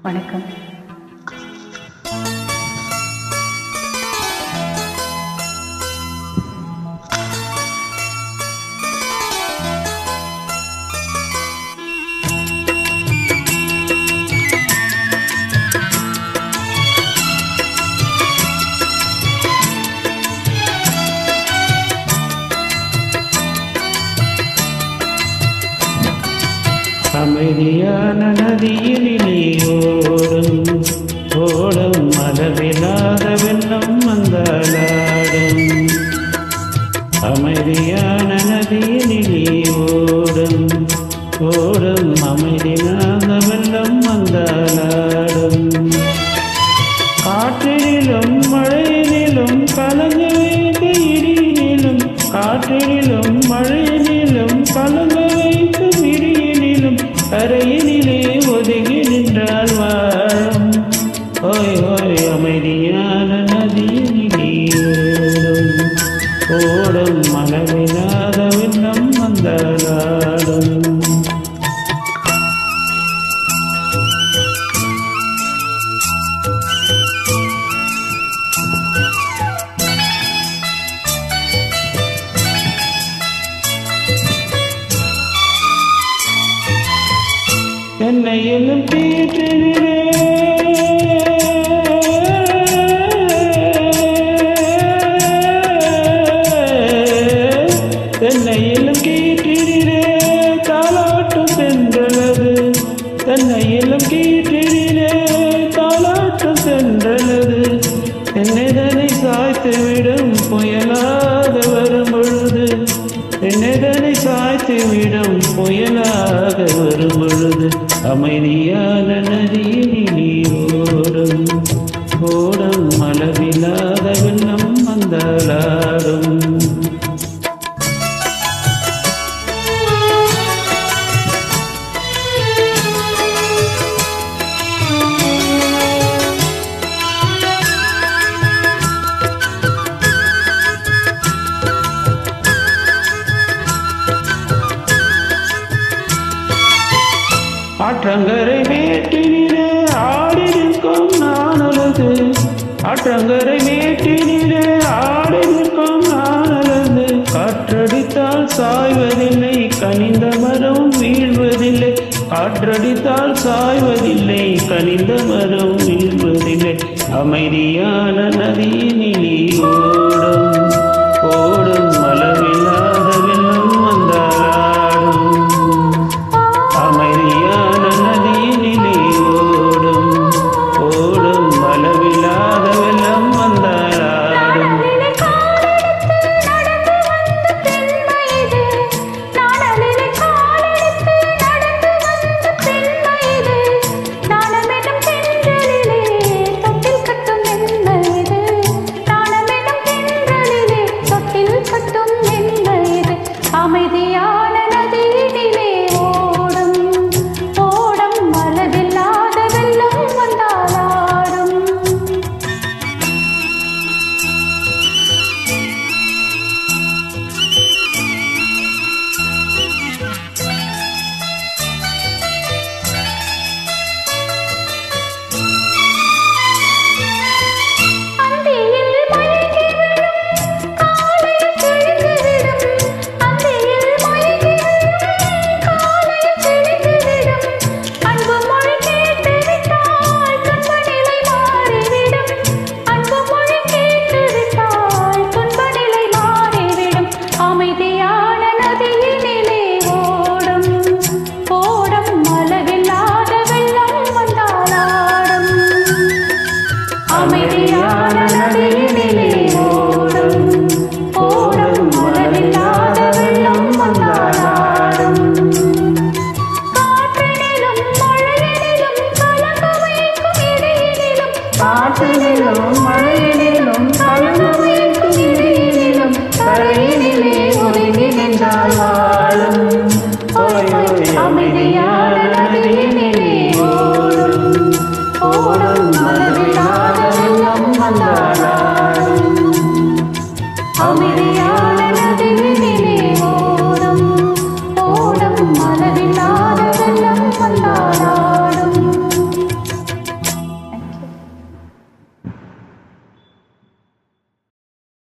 வணக்கம். அமைதியான நதியிலே ஓடும் ஓடும் அளவில்லாத வெள்ளம் வந்தாலாடும். அமைதியான நதியிலே ஓடும் ஓடும் அமைதியில்லாத வெள்ளம் வந்தாலாடும். காற்றிலும் மழையிலும் கலங்க வைத்து இடியிலும், காற்றிலும் மழையிலும் கலங்க வைத்து இடியிலும், கரையினிலே ஒதுங்கி நின்றால் வாழும். ஓய் ஓய் அமைதியான நதியினிலே ஓடும் ஓடும் அளவில்லாத வெள்ளம் வந்தாலாடும். என்னையிலும் கீற்றிலே என்னையிலும் கீற்றிலே தாலாட்டும் சென்றலது, என்னையிலும் கீற்றிலே தாலாட்டும் சென்றலது. என்னைதனை சாய்த்துவிடும் புயலாக வரும் பொழுது, என்னைதனை சாய்த்துவிடும் புயலாக வரும் பொழுது, அமைதியான நதியினிலே ஓடும் ஓடும் அளவில்லாத வெள்ளம் வந்தாலாடும். ஆற்றங்கரை மேட்டினிலே ஆடிருக்கும் நானலது, ஆற்றங்கரை மேட்டினிலே ஆடிருக்கும் நானலது. காற்றடித்தால் சாய்வதில்லை, கனிந்த மரம் வீழ்வதில்லை, காற்றடித்தால் சாய்வதில்லை, கனிந்த மரம் வீழ்வதில்லை. அமைதியான நதியினிலே ஓடும் ஓடும் அளவில்லாத வெள்ளம் வந்தாலாடும். அமைதியான நதியினிலே ஓடும் ஓடும் அளவில்லாத வெள்ளம் வந்தாலாடும். அமைதியான நதியினிலே ஓடும் ஓடும் அளவில்லாத வெள்ளம் வந்தாலாடும். அமைதியான நதியினிலே ஓடும் ஓடும் அளவில்லாத வெள்ளம் வந்தாலாடும். காற்றினிலும் மழையினிலும் கலங்க வைக்கும் இடியினிலும், காற்றினிலும்